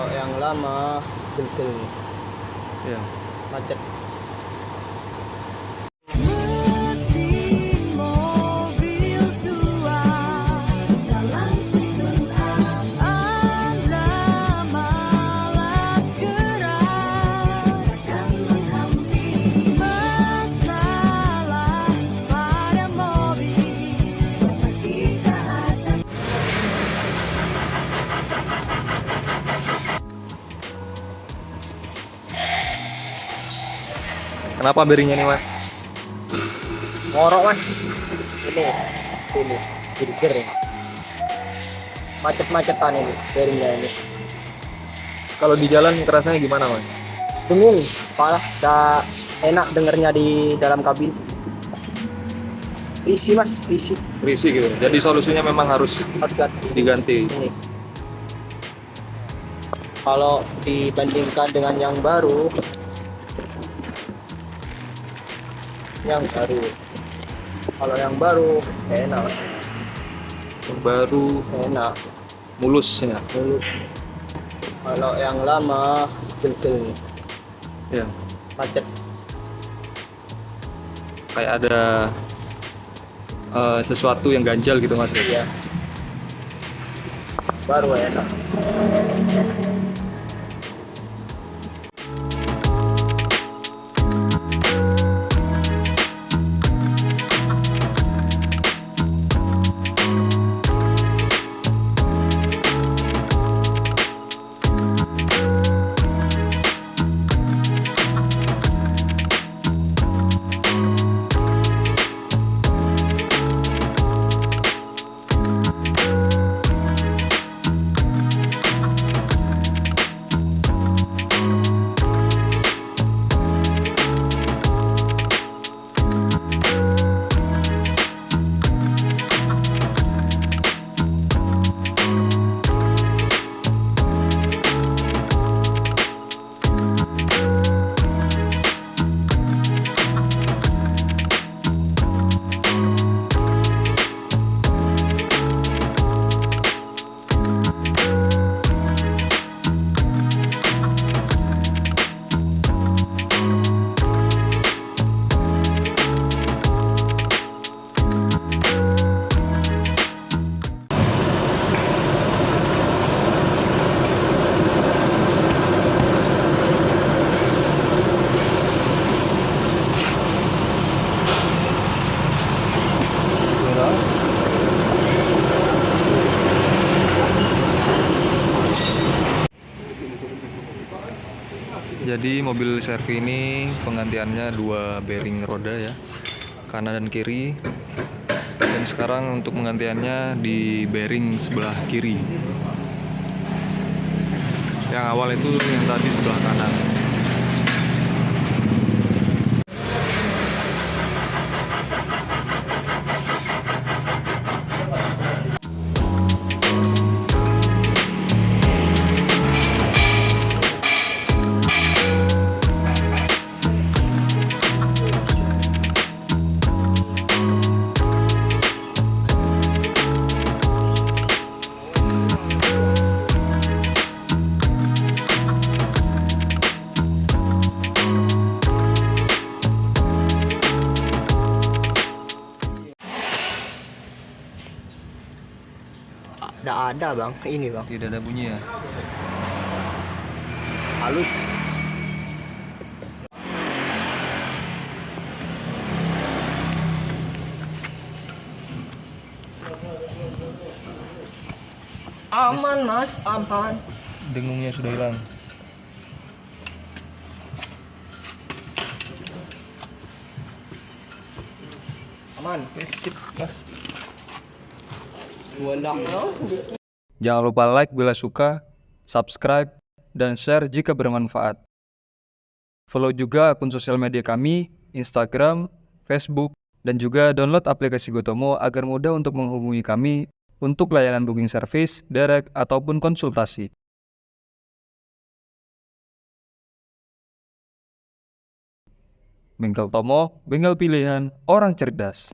Kalau yang lama gel-gel Ya. macet. Mesin mobil tua dalam sebentar Anda malas gerak akan menghampiri masalah pada mobil berhenti ke atas. Kenapa beringnya nih, Mas? Ngorok mas, ini burger ya. Macet-macetan ini bearingnya ini. Kalau di jalan kerasanya gimana, Mas? Dingin, parah, gak enak dengernya di dalam kabin. Risih mas, risih. Risih gitu. Jadi solusinya memang harus Harus ganti diganti. ini. Kalau dibandingkan dengan yang baru, kalau yang baru enak, Baru enak, mulus ya. mulus. Kalau yang lama gel-gel Ya. macet. Kayak ada sesuatu yang ganjal gitu, Mas. Iya. Baru enak. Jadi mobil Servi ini penggantiannya 2 bearing roda ya, kanan dan kiri. Dan sekarang untuk penggantiannya di bearing sebelah kiri. Yang awal itu yang tadi sebelah kanan. Nggak ada bang, ini bang, Tidak ada bunyi ya. halus. Aman mas, aman. Dengungnya sudah hilang. Aman, sip mas. Wadah. Jangan lupa like bila suka, subscribe, dan share jika bermanfaat. Follow juga akun sosial media kami, Instagram, Facebook, dan juga download aplikasi Gotomo agar mudah untuk menghubungi kami untuk layanan booking service, direct, ataupun konsultasi. Bengkel Tomo, bengkel pilihan orang cerdas.